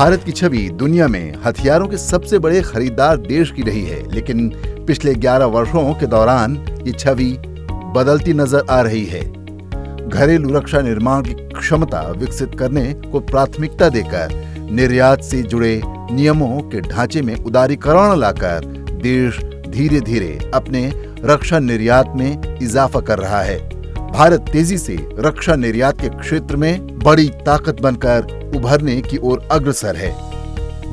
भारत की छवि दुनिया में हथियारों के सबसे बड़े खरीदार देश की रही है, लेकिन पिछले 11 वर्षों के दौरान ये छवि बदलती नजर आ रही है। घरेलू रक्षा निर्माण की क्षमता विकसित करने को प्राथमिकता देकर निर्यात से जुड़े नियमों के ढांचे में उदारीकरण लाकर देश धीरे धीरे अपने रक्षा निर्यात में इजाफा कर रहा है। भारत तेजी से रक्षा निर्यात के क्षेत्र में बड़ी ताकत बनकर उभरने की ओर अग्रसर है।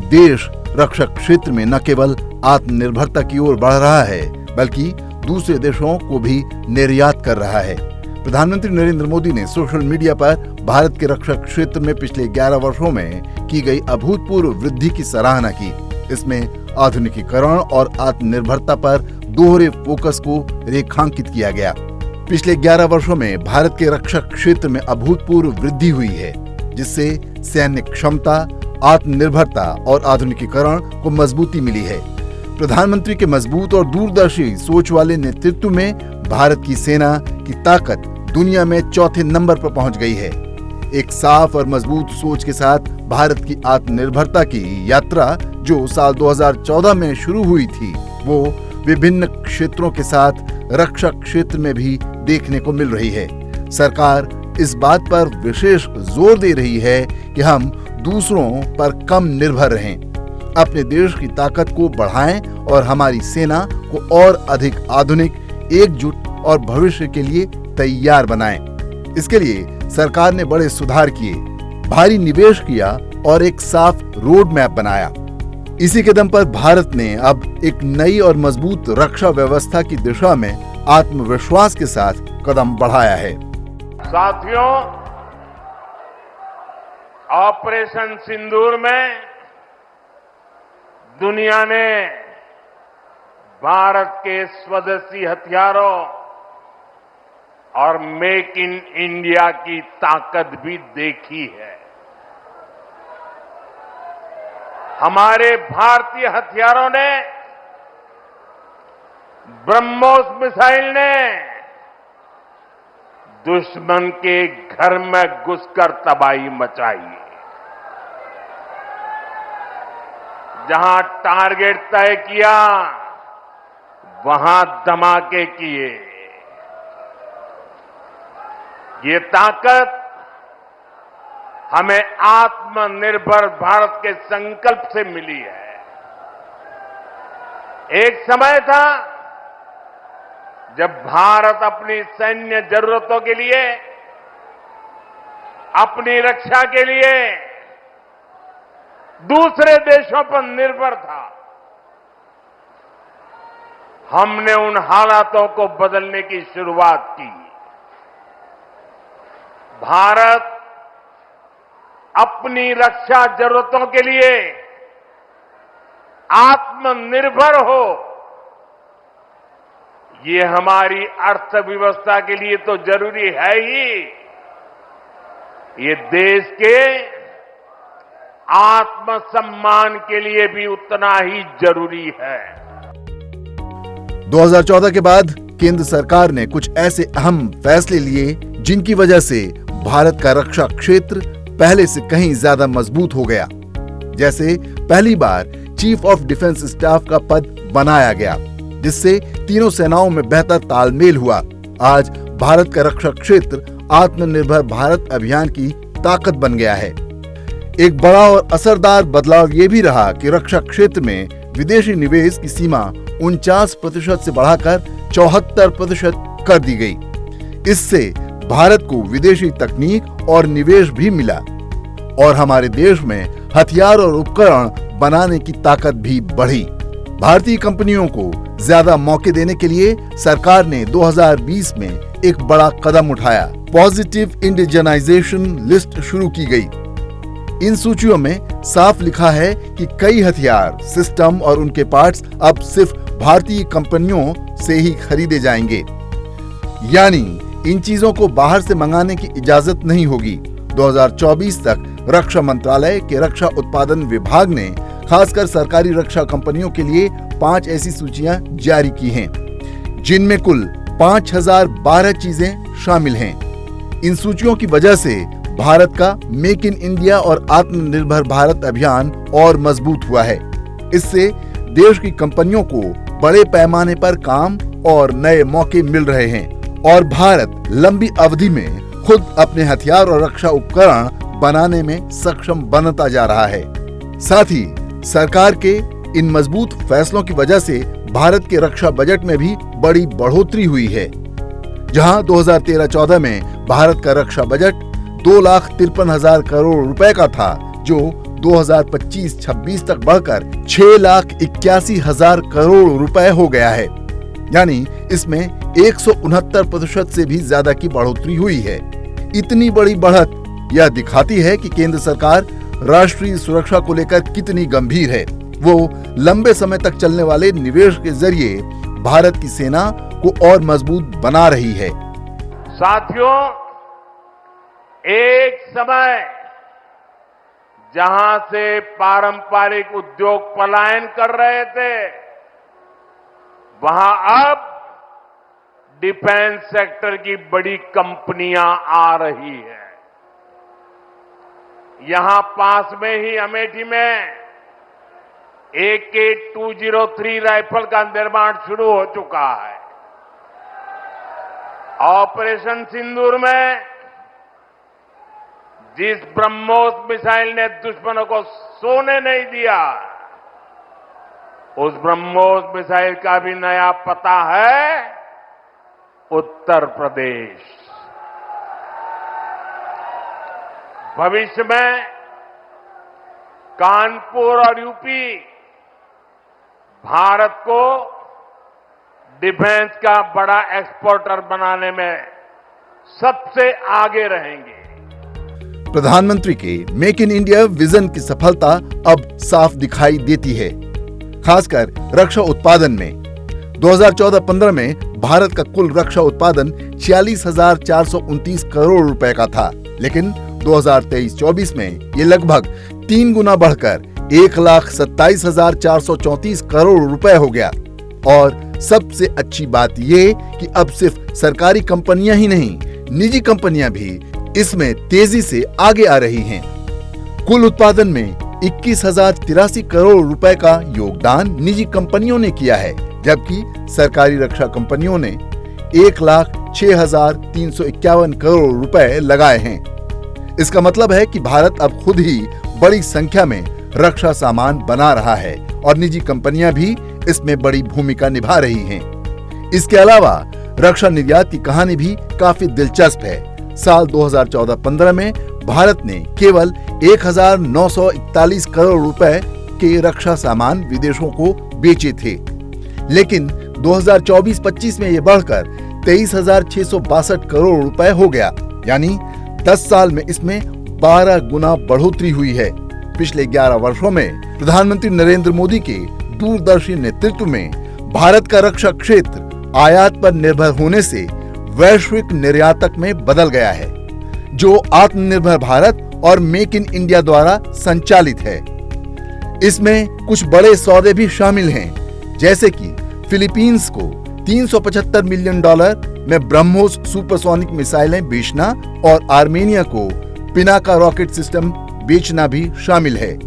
देश रक्षा क्षेत्र में न केवल आत्मनिर्भरता की ओर बढ़ रहा है, बल्कि दूसरे देशों को भी निर्यात कर रहा है। प्रधानमंत्री नरेंद्र मोदी ने सोशल मीडिया पर भारत के रक्षा क्षेत्र में पिछले 11 वर्षों में की गई अभूतपूर्व वृद्धि की सराहना की। इसमें आधुनिकीकरण और आत्मनिर्भरता पर दोहरे फोकस को रेखांकित किया गया। पिछले 11 वर्षों में भारत के रक्षा क्षेत्र में अभूतपूर्व वृद्धि हुई है, जिससे सैन्य क्षमता, आत्मनिर्भरता और आधुनिकीकरण को मजबूती मिली है। प्रधानमंत्री के मजबूत और दूरदर्शी सोच वाले नेतृत्व में भारत की सेना की ताकत दुनिया में चौथे नंबर पर पहुंच गई है। एक साफ और मजबूत सोच के साथ भारत की आत्मनिर्भरता की यात्रा जो साल 2014 में शुरू हुई थी, वो विभिन्न क्षेत्रों के साथ रक्षा क्षेत्र में भी देखने को मिल रही है। सरकार इस बात पर विशेष जोर दे रही है कि हम दूसरों पर कम निर्भर रहें, अपने देश की ताकत को बढ़ाएं और हमारी सेना को और अधिक आधुनिक, एकजुट और भविष्य के लिए तैयार बनाएं। इसके लिए सरकार ने बड़े सुधार किए, भारी निवेश किया और एक साफ रोड मैप बनाया। इसी के दम पर भारत ने अब एक नई और मजबूत रक्षा व्यवस्था की दिशा में आत्मविश्वास के साथ कदम बढ़ाया है। साथियों, ऑपरेशन सिंदूर में दुनिया ने भारत के स्वदेशी हथियारों और मेक इन इंडिया की ताकत भी देखी है। हमारे भारतीय हथियारों ने, ब्रह्मोस मिसाइल ने दुश्मन के घर में घुसकर तबाही मचाई। जहां टारगेट तय किया, वहां धमाके किए। ये ताकत हमें आत्मनिर्भर भारत के संकल्प से मिली है। एक समय था जब भारत अपनी सैन्य जरूरतों के लिए, अपनी रक्षा के लिए दूसरे देशों पर निर्भर था। हमने उन हालातों को बदलने की शुरुआत की। भारत अपनी रक्षा जरूरतों के लिए आत्मनिर्भर हो, ये हमारी अर्थव्यवस्था के लिए तो जरूरी है ही, ये देश के आत्मसम्मान के लिए भी उतना ही जरूरी है। 2014 के बाद केंद्र सरकार ने कुछ ऐसे अहम फैसले लिए जिनकी वजह से भारत का रक्षा क्षेत्र पहले से कहीं ज्यादा मजबूत हो गया। जैसे पहली बार चीफ ऑफ डिफेंस स्टाफ का पद बनाया गया, जिससे तीनों सेनाओं में बेहतर तालमेल हुआ। आज भारत का रक्षा क्षेत्र आत्मनिर्भर भारत अभियान की ताकत बन गया है। एक बड़ा और असरदार बदलाव ये भी रहा कि रक्षा क्षेत्र में विदेशी निवेश की सीमा 49% से बढ़ाकर 74% कर दी गई। इससे भारत को विदेशी तकनीक और निवेश भी मिला और हमारे देश में हथियार और उपकरण बनाने की ताकत भी बढ़ी। भारतीय कंपनियों को ज्यादा मौके देने के लिए सरकार ने 2020 में एक बड़ा कदम उठाया। पॉजिटिव इंडिजनाइजेशन लिस्ट शुरू की गई। इन सूचियों में साफ लिखा है कि कई हथियार, सिस्टम और उनके पार्ट्स अब सिर्फ भारतीय कंपनियों से ही खरीदे जाएंगे, यानी इन चीजों को बाहर से मंगाने की इजाजत नहीं होगी। 2024 तक रक्षा मंत्रालय के रक्षा उत्पादन विभाग ने खासकर सरकारी रक्षा कंपनियों के लिए 5 ऐसी सूचियां जारी की हैं, जिनमें कुल 5012 चीजें शामिल हैं। इन सूचियों की वजह से भारत का मेक इन इंडिया और आत्मनिर्भर भारत अभियान और मजबूत हुआ है। इससे देश की कंपनियों को बड़े पैमाने पर काम और नए मौके मिल रहे हैं और भारत लंबी अवधि में खुद अपने हथियार और रक्षा उपकरण बनाने में सक्षम बनता जा रहा है। साथ ही सरकार के इन मजबूत फैसलों की वजह से भारत के रक्षा बजट में भी बड़ी बढ़ोतरी हुई है। जहां 2013-14 में भारत का रक्षा बजट 2,53,000 करोड़ रुपए का था, जो 2025-26 तक बढ़कर 6,81,000 करोड़ रुपए हो गया है। यानी इसमें 169% से भी ज्यादा की बढ़ोतरी हुई है। इतनी बड़ी बढ़त यह दिखाती है कि केंद्र सरकार राष्ट्रीय सुरक्षा को लेकर कितनी गंभीर है। वो लंबे समय तक चलने वाले निवेश के जरिए भारत की सेना को और मजबूत बना रही है। साथियों, एक समय जहां से पारंपरिक उद्योग पलायन कर रहे थे, वहां अब डिफेंस सेक्टर की बड़ी कंपनियां आ रही है। यहां पास में ही अमेठी में AK-203 राइफल का निर्माण शुरू हो चुका है। ऑपरेशन सिंदूर में जिस ब्रह्मोस मिसाइल ने दुश्मनों को सोने नहीं दिया, उस ब्रह्मोस मिसाइल का भी नया पता है उत्तर प्रदेश। भविष्य में कानपुर और यूपी भारत को डिफेंस का बड़ा एक्सपोर्टर बनाने में सबसे आगे रहेंगे। प्रधानमंत्री के मेक इन इंडिया विजन की सफलता अब साफ दिखाई देती है, खासकर रक्षा उत्पादन में। 2014-15 में भारत का कुल रक्षा उत्पादन 46,429 करोड़ रुपए का था, लेकिन 2023-24 में ये लगभग 3 गुना बढ़कर 1,27,434 करोड़ रुपए हो गया। और सबसे अच्छी बात ये कि अब सिर्फ सरकारी कंपनियां ही नहीं, निजी कंपनियां भी इसमें तेजी से आगे आ रही हैं। कुल उत्पादन में 21,083 करोड़ रुपए का योगदान निजी कंपनियों ने किया है, जबकि सरकारी रक्षा कंपनियों ने 1,06,351 करोड़ रुपए लगाए हैं। इसका मतलब है कि भारत अब खुद ही बड़ी संख्या में रक्षा सामान बना रहा है और निजी कंपनियां भी इसमें बड़ी भूमिका निभा रही हैं। इसके अलावा रक्षा निर्यात की कहानी भी काफी दिलचस्प है। साल 2014-15 में भारत ने केवल 1,941 करोड़ रुपए के रक्षा सामान विदेशों को बेचे थे, लेकिन 2024-25 में यह बढ़कर 23,662 करोड़ रुपए हो गया। यानी 10 साल में इसमें 12 गुना बढ़ोतरी हुई है। पिछले 11 वर्षों में प्रधानमंत्री नरेंद्र मोदी के दूरदर्शी नेतृत्व में भारत का रक्षा क्षेत्र आयात पर निर्भर होने से वैश्विक निर्यातक में बदल गया है, जो आत्मनिर्भर भारत और मेक इन इंडिया द्वारा संचालित है। इसमें कुछ बड़े सौदे भी शामिल हैं, जैसे कि फिलीपींस को $375 मिलियन में ब्रह्मोस सुपरसोनिक मिसाइलें बेचना और आर्मेनिया को पिनाका रॉकेट सिस्टम बेचना भी शामिल है।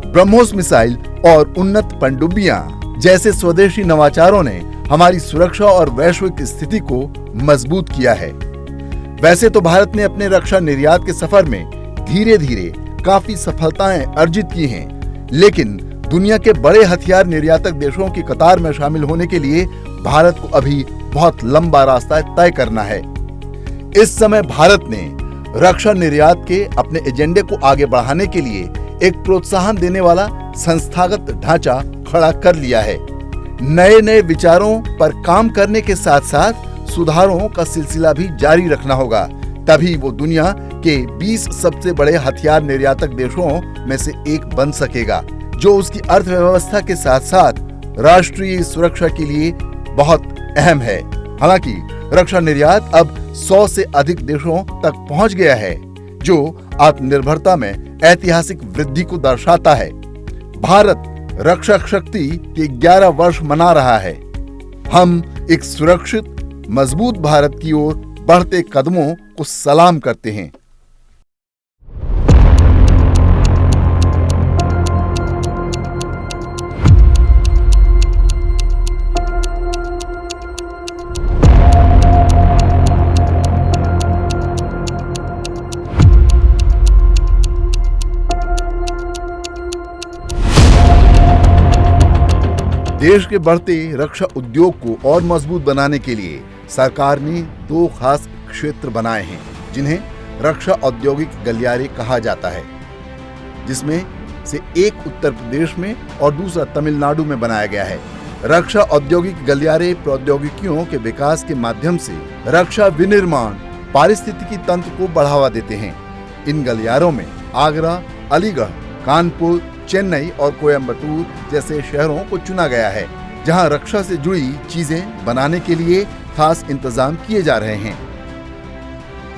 ब्रह्मोस मिसाइल और उन्नत पनडुब्बियां जैसे स्वदेशी नवाचारों ने हमारी सुरक्षा और वैश्विक स्थिति को मजबूत किया है। वैसे तो भारत ने अपने रक्षा निर्यात के सफर में धीरे धीरे काफी सफलताएं अर्जित की हैं, लेकिन दुनिया के बड़े हथियार निर्यातक देशों की कतार में शामिल होने के लिए भारत को अभी बहुत लंबा रास्ता तय करना है। इस समय भारत ने रक्षा निर्यात के अपने एजेंडे को आगे बढ़ाने के लिए एक प्रोत्साहन देने वाला संस्थागत ढांचा खड़ा कर लिया है। नए नए विचारों पर काम करने के साथ साथ सुधारों का सिलसिला भी जारी रखना होगा, तभी वो दुनिया के 20 सबसे बड़े हथियार निर्यातक देशों में से एक बन सकेगा, जो उसकी अर्थव्यवस्था के साथ साथ राष्ट्रीय सुरक्षा के लिए बहुत अहम है। हालांकि रक्षा निर्यात अब 100 से अधिक देशों तक पहुंच गया है, जो आत्मनिर्भरता में ऐतिहासिक वृद्धि को दर्शाता है। भारत रक्षा शक्ति के 11 वर्ष मना रहा है। हम एक सुरक्षित, मजबूत भारत की ओर बढ़ते कदमों को सलाम करते हैं। देश के बढ़ते रक्षा उद्योग को और मजबूत बनाने के लिए सरकार ने 2 खास क्षेत्र बनाए हैं, जिन्हें रक्षा औद्योगिक गलियारे कहा जाता है, जिसमें से एक उत्तर प्रदेश में और दूसरा तमिलनाडु में बनाया गया है। रक्षा औद्योगिक गलियारे प्रौद्योगिकियों के विकास के माध्यम से रक्षा विनिर्माण पारिस्थितिकी तंत्र को बढ़ावा देते हैं। इन गलियारों में आगरा, अलीगढ़, कानपुर, चेन्नई और कोयम्बटूर जैसे शहरों को चुना गया है, जहां रक्षा से जुड़ी चीजें बनाने के लिए खास इंतजाम किए जा रहे हैं।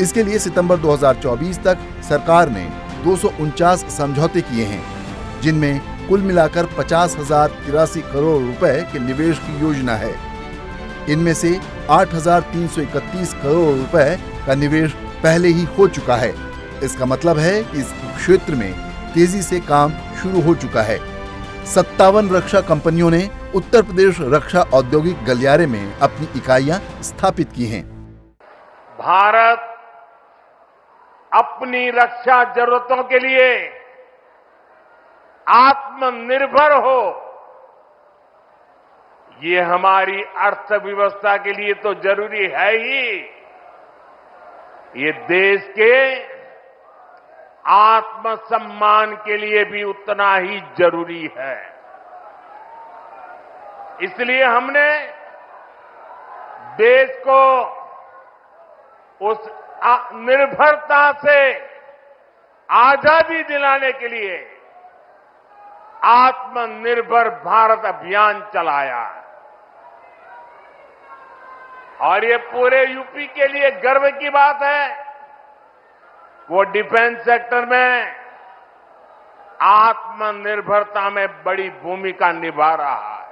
इसके लिए सितंबर 2024 तक सरकार ने 249 समझौते किए हैं, जिनमें कुल मिलाकर 50,083 करोड़ रुपए के निवेश की योजना है। इनमें से 8,331 करोड़ रुपए का निवेश पहले ही हो चुका है। इसका मतलब है कि इस क्षेत्र में तेजी से काम शुरू हो चुका है। 57 रक्षा कंपनियों ने उत्तर प्रदेश रक्षा औद्योगिक गलियारे में अपनी इकाइयां स्थापित की हैं। भारत अपनी रक्षा जरूरतों के लिए आत्मनिर्भर हो, ये हमारी अर्थव्यवस्था के लिए तो जरूरी है ही, ये देश के आत्मसम्मान के लिए भी उतना ही जरूरी है। इसलिए हमने देश को उस निर्भरता से आजादी दिलाने के लिए आत्मनिर्भर भारत अभियान चलाया है। और ये पूरे यूपी के लिए गर्व की बात है, वो डिफेंस सेक्टर में आत्मनिर्भरता में बड़ी भूमिका निभा रहा है।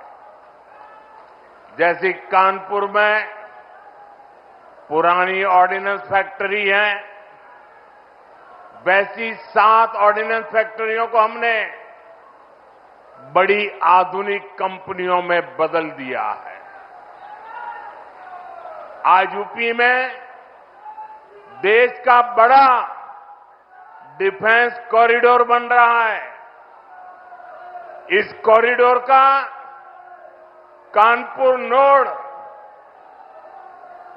जैसे कानपुर में पुरानी ऑर्डिनेंस फैक्ट्री है, वैसी 7 ऑर्डिनेंस फैक्ट्रियों को हमने बड़ी आधुनिक कंपनियों में बदल दिया है। आज यूपी में देश का बड़ा डिफेंस कॉरिडोर बन रहा है। इस कॉरिडोर का कानपुर नोड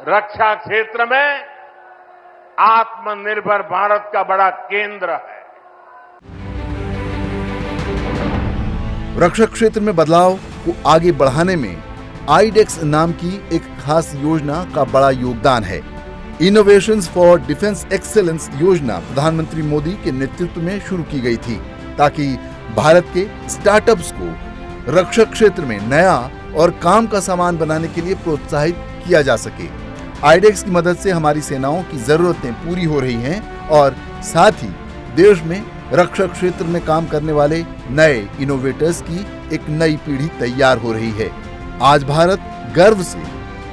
रक्षा क्षेत्र में आत्मनिर्भर भारत का बड़ा केंद्र है। रक्षा क्षेत्र में बदलाव को आगे बढ़ाने में आईडेक्स नाम की एक खास योजना का बड़ा योगदान है। इनोवेशंस फॉर डिफेंस एक्सेलेंस योजना प्रधानमंत्री मोदी के नेतृत्व में शुरू की गई थी, ताकि भारत के स्टार्टअप्स को रक्षा क्षेत्र में नया और काम का सामान बनाने के लिए प्रोत्साहित किया जा सके। आईडेक्स की मदद से हमारी सेनाओं की जरूरतें पूरी हो रही हैं और साथ ही देश में रक्षा क्षेत्र में काम करने वाले नए इनोवेटर्स की एक नई पीढ़ी तैयार हो रही है। आज भारत गर्व से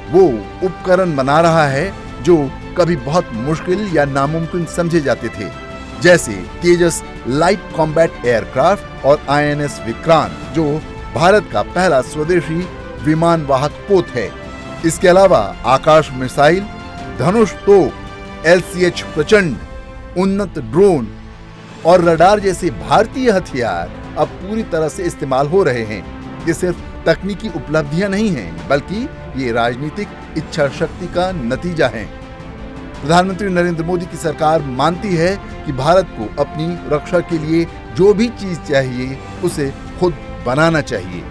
वो उपकरण बना रहा है जो कभी बहुत मुश्किल या नामुमकिन समझे जाते थे, जैसे तेजस लाइट कॉम्बैट एयरक्राफ्ट और आईएनएस विक्रांत, जो भारत का पहला स्वदेशी विमान वाहक पोत है। इसके अलावा आकाश मिसाइल, धनुष तोप, LCH प्रचंड, उन्नत ड्रोन और रडार जैसे भारतीय हथियार अब पूरी तरह से इस्तेमाल हो रहे हैं। ये सिर्फ तकनीकी उपलब्धियां नहीं हैं, बल्कि ये राजनीतिक इच्छा शक्ति का नतीजा है। प्रधानमंत्री नरेंद्र मोदी की सरकार मानती है कि भारत को अपनी रक्षा के लिए जो भी चीज चाहिए उसे खुद बनाना चाहिए।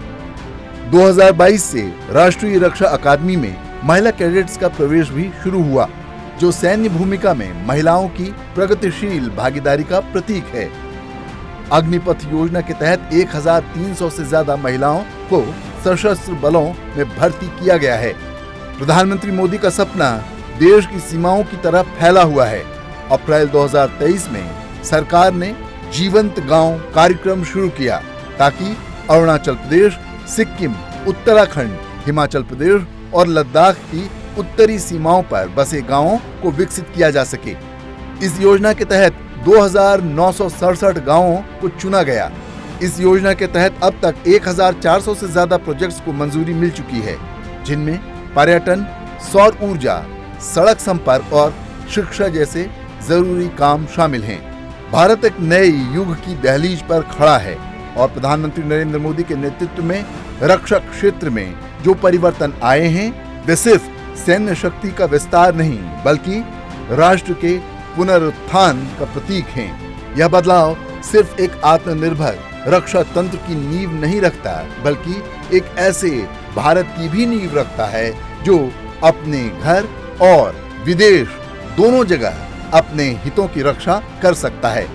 2022 से राष्ट्रीय रक्षा अकादमी में महिला कैडेट्स का प्रवेश भी शुरू हुआ, जो सैन्य भूमिका में महिलाओं की प्रगतिशील भागीदारी का प्रतीक है। अग्निपथ योजना के तहत 1300 से ज्यादा महिलाओं को सशस्त्र बलों में भर्ती किया गया है। प्रधानमंत्री मोदी का सपना देश की सीमाओं की तरफ फैला हुआ है। अप्रैल 2023 में सरकार ने जीवंत गांव कार्यक्रम शुरू किया, ताकि अरुणाचल प्रदेश, सिक्किम, उत्तराखंड, हिमाचल प्रदेश और लद्दाख की उत्तरी सीमाओं पर बसे गांवों को विकसित किया जा सके। इस योजना के तहत 2,967 गांवों को चुना गया। इस योजना के तहत अब तक 1,400 से ज्यादा प्रोजेक्ट्स को मंजूरी मिल चुकी है, जिनमें पर्यटन, सौर ऊर्जा, सड़क संपर्क और शिक्षा जैसे जरूरी काम शामिल हैं। भारत एक नए युग की दहलीज पर खड़ा है और प्रधानमंत्री नरेंद्र मोदी के नेतृत्व में रक्षा क्षेत्र में जो परिवर्तन आए हैं वे सिर्फ सैन्य शक्ति का विस्तार नहीं बल्कि राष्ट्र के पुनरुत्थान का प्रतीक हैं। यह बदलाव सिर्फ एक आत्मनिर्भर रक्षा तंत्र की नींव नहीं रखता बल्कि एक ऐसे भारत की भी नींव रखता है जो अपने घर और विदेश दोनों जगह अपने हितों की रक्षा कर सकता है।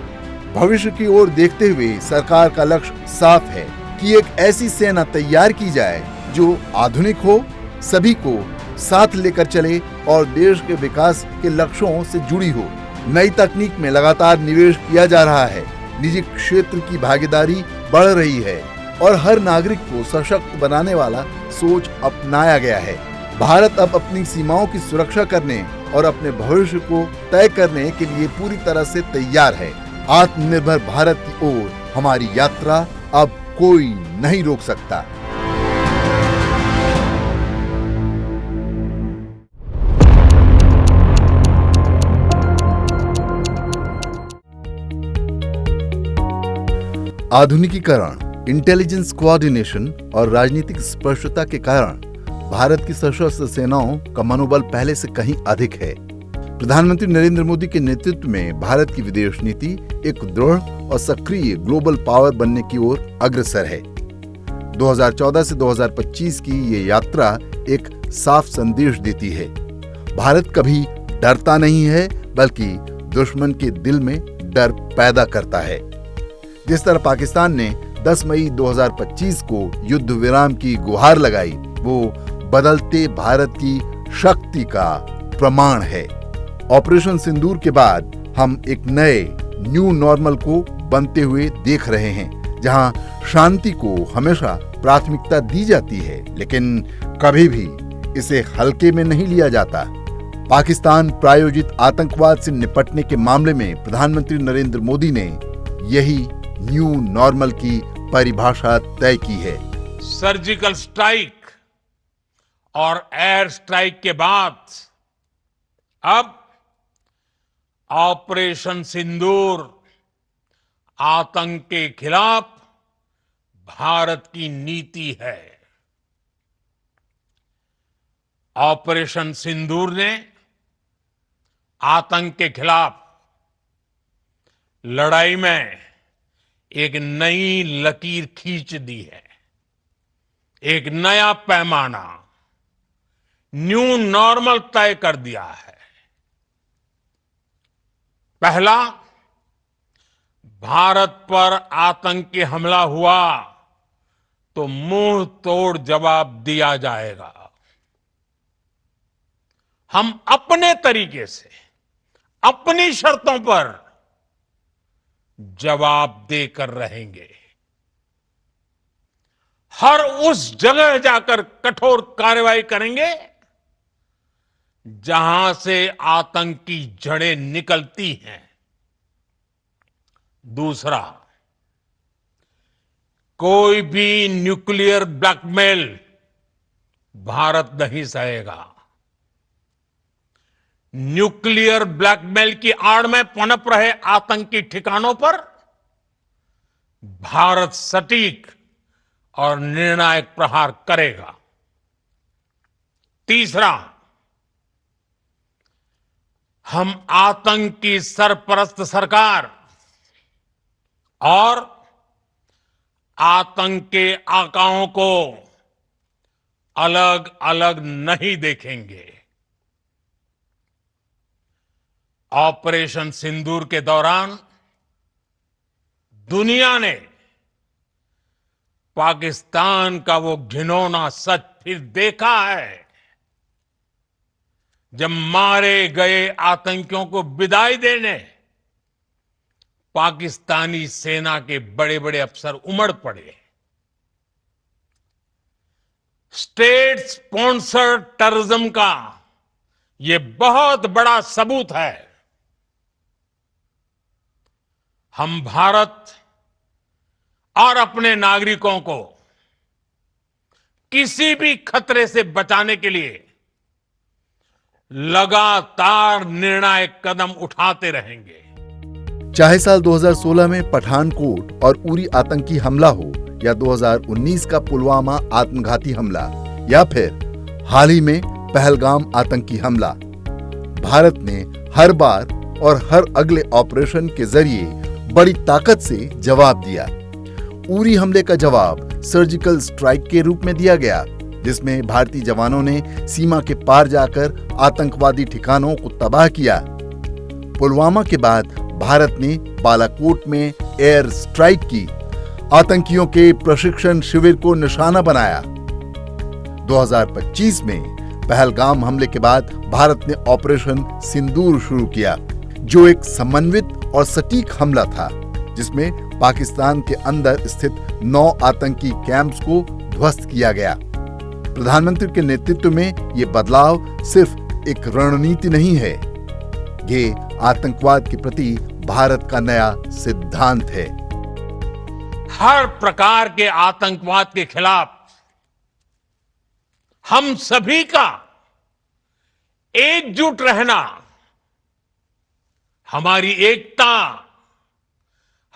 भविष्य की ओर देखते हुए सरकार का लक्ष्य साफ है कि एक ऐसी सेना तैयार की जाए जो आधुनिक हो, सभी को साथ लेकर चले और देश के विकास के लक्ष्यों से जुड़ी हो। नई तकनीक में लगातार निवेश किया जा रहा है, निजी क्षेत्र की भागीदारी बढ़ रही है और हर नागरिक को सशक्त बनाने वाला सोच अपनाया गया है। भारत अब अपनी सीमाओं की सुरक्षा करने और अपने भविष्य को तय करने के लिए पूरी तरह से तैयार है। आत्मनिर्भर भारत की ओर हमारी यात्रा अब कोई नहीं रोक सकता। आधुनिकीकरण, इंटेलिजेंस कोऑर्डिनेशन और राजनीतिक स्पष्टता के कारण भारत की सशस्त्र सेनाओं का मनोबल पहले से कहीं अधिक है। प्रधानमंत्री नरेंद्र मोदी के नेतृत्व में भारत की विदेश नीति एक दृढ़ और सक्रिय ग्लोबल पावर बनने की ओर अग्रसर है। 2014 से 2025 की ये यात्रा एक साफ संदेश देती है। भारत कभी डरता नहीं है बल्कि दुश्मन के दिल में डर पैदा करता है। जिस तरह पाकिस्तान ने 10 मई 2025 को युद्ध विराम की गुहार लगाई, वो बदलते भारत की शक्ति का प्रमाण है। ऑपरेशन सिंदूर के बाद हम एक नए न्यू नॉर्मल को बनते हुए देख रहे हैं, जहां शांति को हमेशा प्राथमिकता दी जाती है, लेकिन कभी भी इसे हल्के में नहीं लिया जाता। पाकिस्तान प्रायोजित आतंकवाद से निपटने के मामले में प्रधानमंत्री नरेंद्र मोदी ने यही न्यू नॉर्मल की परिभाषा तय की है। सर्जिकल स्ट्राइक और एयर स्ट्राइक के बाद अब ऑपरेशन सिंदूर आतंक के खिलाफ भारत की नीति है। ऑपरेशन सिंदूर ने आतंक के खिलाफ लड़ाई में एक नई लकीर खींच दी है, एक नया पैमाना, न्यू नॉर्मल तय कर दिया है। पहला, भारत पर आतंकी हमला हुआ तो मुंह तोड़ जवाब दिया जाएगा। हम अपने तरीके से, अपनी शर्तों पर जवाब देकर रहेंगे। हर उस जगह जाकर कठोर कार्रवाई करेंगे जहां से आतंक की जड़ें निकलती हैं। दूसरा, कोई भी न्यूक्लियर ब्लैकमेल भारत नहीं सहेगा। न्यूक्लियर ब्लैकमेल की आड़ में पनप रहे आतंकी ठिकानों पर भारत सटीक और निर्णायक प्रहार करेगा। तीसरा, हम आतंक की सरपरस्त सरकार और आतंक के आकाओं को अलग अलग नहीं देखेंगे। ऑपरेशन सिंदूर के दौरान दुनिया ने पाकिस्तान का वो घिनौना सच फिर देखा है, जब मारे गए आतंकियों को विदाई देने पाकिस्तानी सेना के बड़े बड़े अफसर उमड़ पड़े। स्टेट स्पॉन्सर्ड टेररिज्म का ये बहुत बड़ा सबूत है। हम भारत और अपने नागरिकों को किसी भी खतरे से बचाने के लिए लगातार निर्णायक कदम उठाते रहेंगे। चाहे साल 2016 में पठानकोट और उरी आतंकी हमला हो या 2019 का पुलवामा आत्मघाती हमला या फिर हाल ही में पहलगाम आतंकी हमला, भारत ने हर बार और हर अगले ऑपरेशन के जरिए बड़ी ताकत से जवाब दिया। उरी हमले का जवाब सर्जिकल स्ट्राइक के रूप में दिया गया, जिसमें भारतीय जवानों ने सीमा के पार जाकर आतंकवादी ठिकानों को तबाह किया। पुलवामा के बाद भारत ने बालाकोट में एयर स्ट्राइक की, आतंकियों के प्रशिक्षण शिविर को निशाना बनाया। 2025 में पहलगाम हमले के बाद भारत ने ऑपरेशन सिंदूर शुरू किया, जो एक समन्वित और सटीक हमला था, जिसमें पाकिस्तान के अंदर स्थित 9 आतंकी कैंप्स को ध्वस्त किया गया। प्रधानमंत्री के नेतृत्व में ये बदलाव सिर्फ एक रणनीति नहीं है, ये आतंकवाद के प्रति भारत का नया सिद्धांत है। हर प्रकार के आतंकवाद के खिलाफ हम सभी का एकजुट रहना, हमारी एकता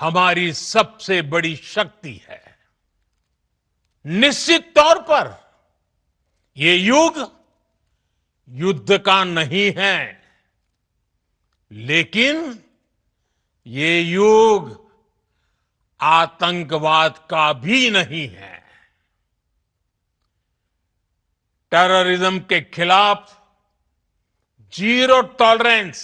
हमारी सबसे बड़ी शक्ति है। निश्चित तौर पर ये युग युद्ध का नहीं है, लेकिन ये युग आतंकवाद का भी नहीं है। टेररिज्म के खिलाफ जीरो टॉलरेंस,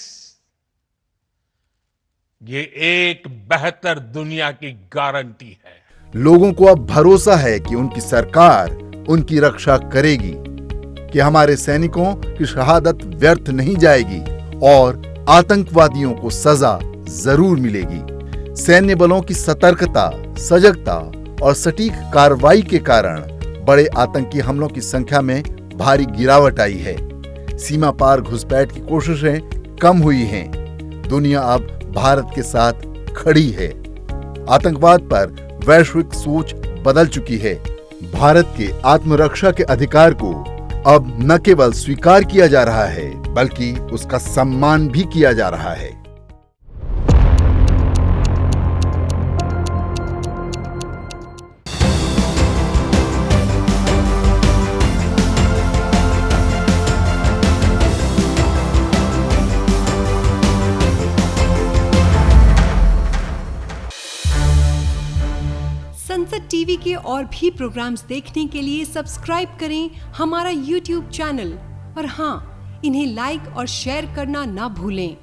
ये एक बेहतर दुनिया की गारंटी है। लोगों को अब भरोसा है कि उनकी सरकार उनकी रक्षा करेगी, कि हमारे सैनिकों की शहादत व्यर्थ नहीं जाएगी और आतंकवादियों को सजा जरूर मिलेगी। सैन्य बलों की सतर्कता, सजगता और सटीक कार्रवाई के कारण बड़े आतंकी हमलों की संख्या में भारी गिरावट आई है। सीमा पार घुसपैठ की कोशिशें कम हुई हैं। दुनिया अब भारत के साथ खड़ी है। आतंकवाद पर वैश्विक सोच बदल चुकी है। भारत के आत्मरक्षा के अधिकार को अब न केवल स्वीकार किया जा रहा है, बल्कि उसका सम्मान भी किया जा रहा है। संसद टीवी के और भी प्रोग्राम्स देखने के लिए सब्सक्राइब करें हमारा YouTube चैनल और हाँ, इन्हें लाइक और शेयर करना ना भूलें।